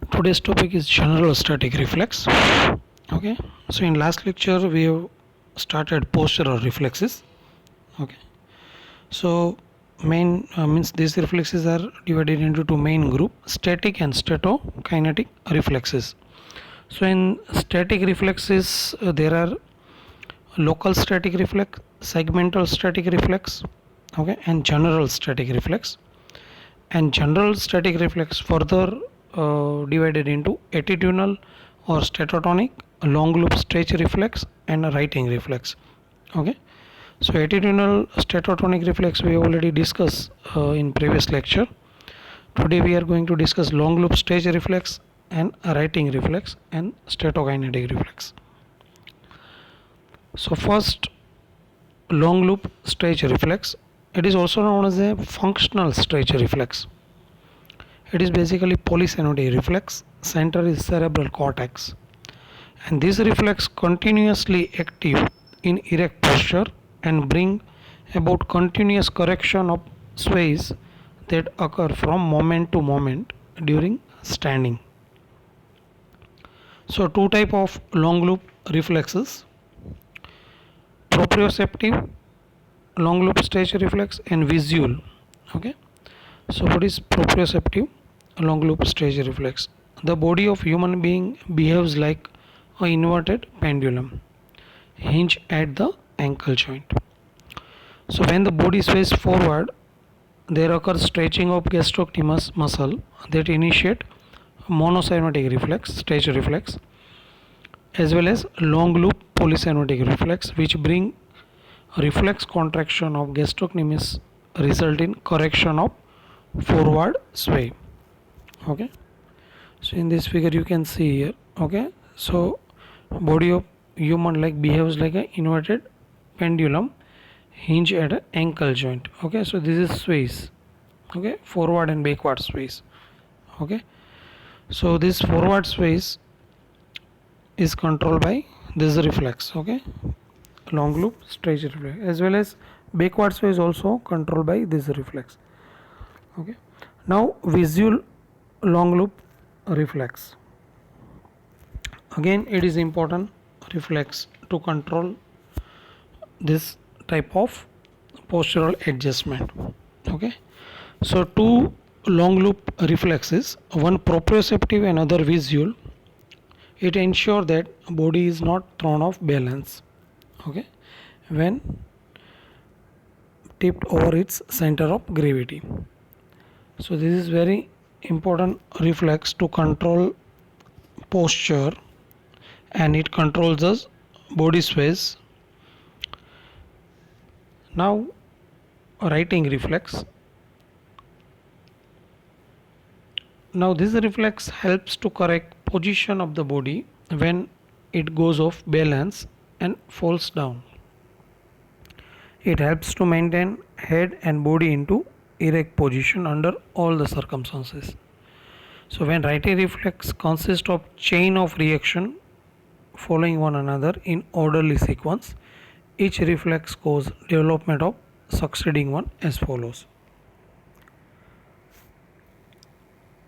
Today's topic is general static reflex. Okay, so in last lecture we have started postural reflexes. Okay, so main means these reflexes are divided into two main group: static and statokinetic reflexes. So in static reflexes there are local static reflex, segmental static reflex, okay, and general static reflex. And general static reflex further divided into attitudinal or statotonic, long loop stretch reflex, and a writing reflex. Okay, so attitudinal statotonic reflex we already discussed in previous lecture. Today we are going to discuss long loop stretch reflex and a writing reflex and statokinetic reflex. So first, long loop stretch reflex. It is also known as a functional stretch reflex. It is basically polysynaptic reflex. Center is cerebral cortex, and this reflex continuously active in erect posture and bring about continuous correction of sways that occur from moment to moment during standing. So two type of long loop reflexes: proprioceptive long loop stretch reflex and visual. Okay, so what is proprioceptive long loop stretch reflex? The body of human being behaves like an inverted pendulum hinge at the ankle joint. So when the body sways forward, there occurs stretching of gastrocnemius muscle that initiate monosynotic reflex, stretch reflex, as well as long loop polysynotic reflex, which bring reflex contraction of gastrocnemius result in correction of forward sway. Okay, so in this figure you can see here. Okay, so body of human like behaves like an inverted pendulum hinge at an ankle joint. Okay, so this is sways. Okay, forward and backward sways. Okay, so this forward sways is controlled by this reflex. Okay, long loop stretch reflex, as well as backward sway is also controlled by this reflex. Okay, now visual long loop reflex. Again, it is important reflex to control this type of postural adjustment. Okay, so two long loop reflexes, one proprioceptive and other visual. It ensures that body is not thrown off balance. Okay, when tipped over its center of gravity. So this is very important reflex to control posture, and it controls the body sways. Now writing reflex. Now this reflex helps to correct position of the body when it goes off balance and falls down. It helps to maintain head and body into erect position under all the circumstances. So when writing reflex consists of chain of reaction following one another in orderly sequence, each reflex causes development of succeeding one as follows.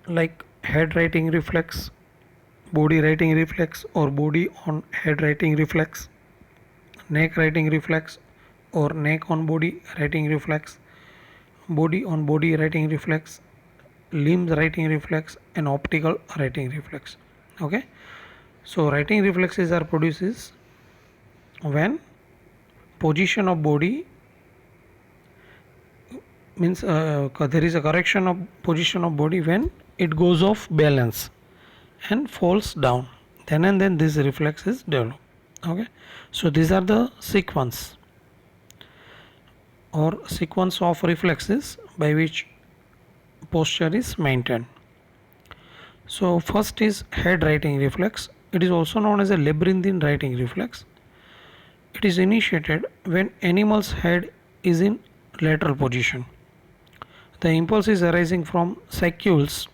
Like head writing reflex, body writing reflex or body on head writing reflex, neck writing reflex or neck on body writing reflex, body on body writing reflex, limbs writing reflex, and optical writing reflex. Okay, so writing reflexes are produced when position of body means there is a correction of position of body when it goes off balance and falls down, then and then this reflex is developed. Okay, so these are the sequence of reflexes by which posture is maintained. So first is head writing reflex. It is also known as a labyrinthine writing reflex. It is initiated when animal's head is in lateral position. The impulse is arising from sacules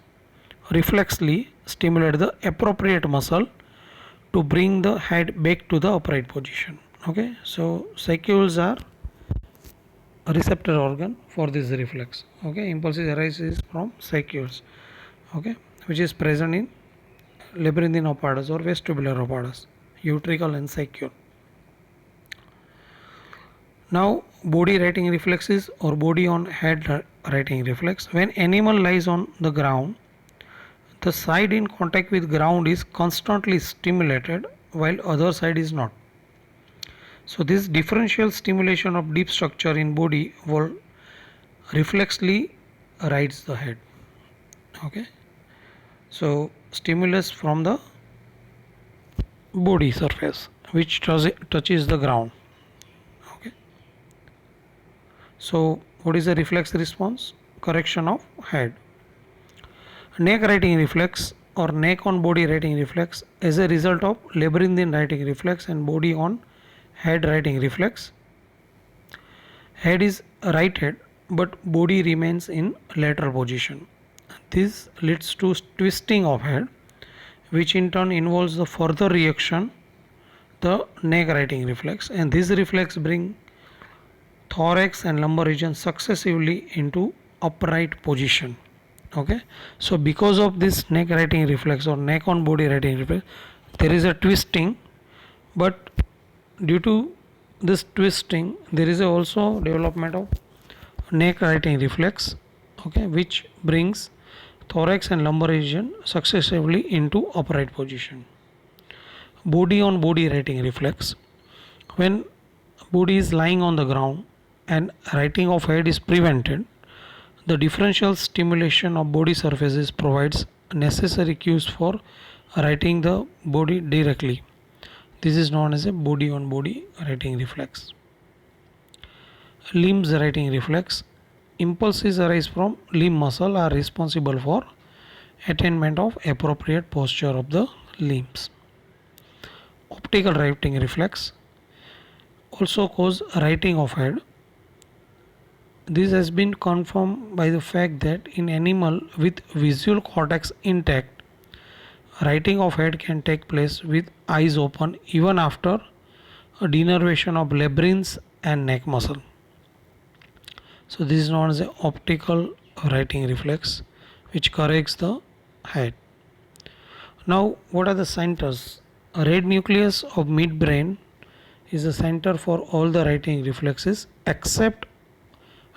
reflexly stimulate the appropriate muscle to bring the head back to the upright position. Okay, so sacules are a receptor organ for this reflex. Okay, impulse arises from sacules, okay, which is present in labyrinthine apparatus or vestibular apparatus, utricle and saccule. Now body writing reflexes or body on head writing reflex. When animal lies on the ground, the side in contact with ground is constantly stimulated while other side is not. So this differential stimulation of deep structure in body will reflexly rides the head. Okay. So stimulus from the body surface which touches the ground. Okay. So what is the reflex response? Correction of head. Neck writing reflex or neck on body writing reflex as a result of labyrinthine writing reflex and body on head writing reflex. Head is righted but body remains in lateral position. This leads to twisting of head, which in turn involves the further reaction, the neck writing reflex, and this reflex bring thorax and lumbar region successively into upright position. Okay, so because of this neck writing reflex or neck on body writing reflex, there is a twisting, but due to this twisting there is also development of neck writing reflex, okay, which brings thorax and lumbar region successively into upright position. Body on body writing reflex. When body is lying on the ground and writing of head is prevented, the differential stimulation of body surfaces provides necessary cues for writing the body directly. This is known as a body on body writing reflex. Limbs writing reflex. Impulses arise from limb muscle are responsible for attainment of appropriate posture of the limbs. Optical writing reflex also cause writing of head. This has been confirmed by the fact that in animal with visual cortex intact, writing of head can take place with eyes open even after a denervation of labyrinths and neck muscle. So this is known as the optical writing reflex, which corrects the head. Now what are the centers? A red nucleus of midbrain is the center for all the writing reflexes except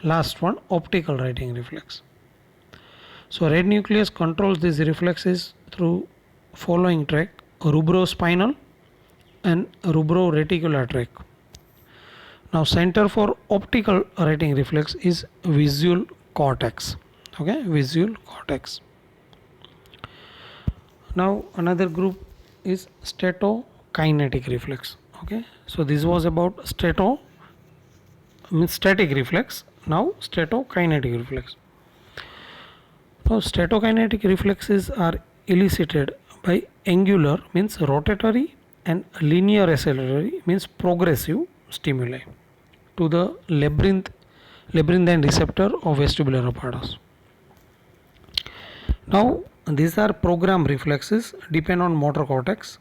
last one, optical writing reflex. So red nucleus controls these reflexes through following track: rubrospinal and rubroreticular track. Now center for optical writing reflex is visual cortex. Okay, visual cortex. Now another group is statokinetic reflex. Okay, so this was about static reflex. Now statokinetic reflex. Now statokinetic reflexes are elicited by angular means rotatory and linear acceleratory means progressive stimuli to the labyrinthine receptor of vestibular apparatus. Now these are program reflexes depend on motor cortex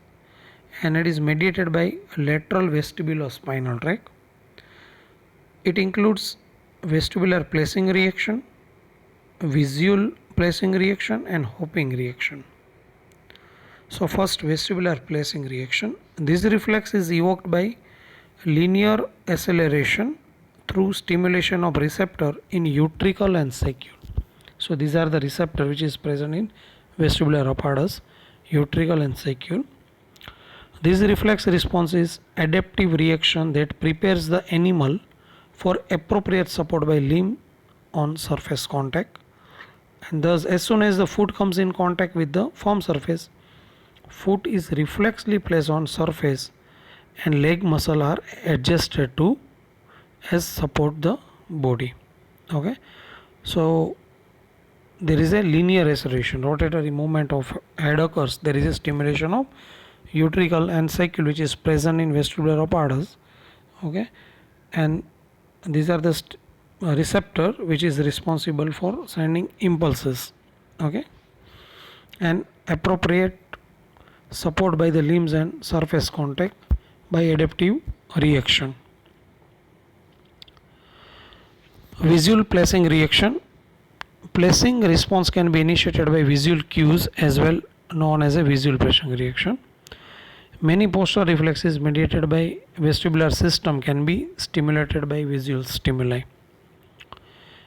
and it is mediated by lateral vestibulospinal tract. It includes vestibular placing reaction, visual placing reaction and hopping reaction. So first, vestibular placing reaction. This reflex is evoked by linear acceleration through stimulation of receptor in utricle and saccule. So these are the receptor which is present in vestibular apparatus, utricle and saccule. This reflex response is adaptive reaction that prepares the animal for appropriate support by limb on surface contact, and thus as soon as the foot comes in contact with the firm surface, foot is reflexly placed on surface and leg muscle are adjusted to as support the body. Okay, so there is a linear acceleration, rotatory movement of head occurs. There is a stimulation of utricle and saccule which is present in vestibular apparatus. Okay, and these are the receptor which is responsible for sending impulses. Okay, and appropriate support by the limbs and surface contact by adaptive reaction. Visual placing reaction. Placing response can be initiated by visual cues as well known as a visual pressure reaction. Many posture reflexes mediated by vestibular system can be stimulated by visual stimuli.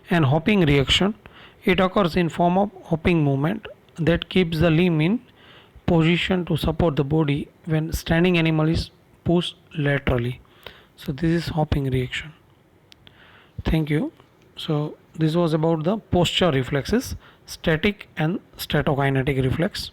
And hopping reaction, it occurs in form of hopping movement that keeps the limb in position to support the body when standing animal is pushed laterally. So this is hopping reaction. Thank you. So this was about the posture reflexes, static and statokinetic reflex.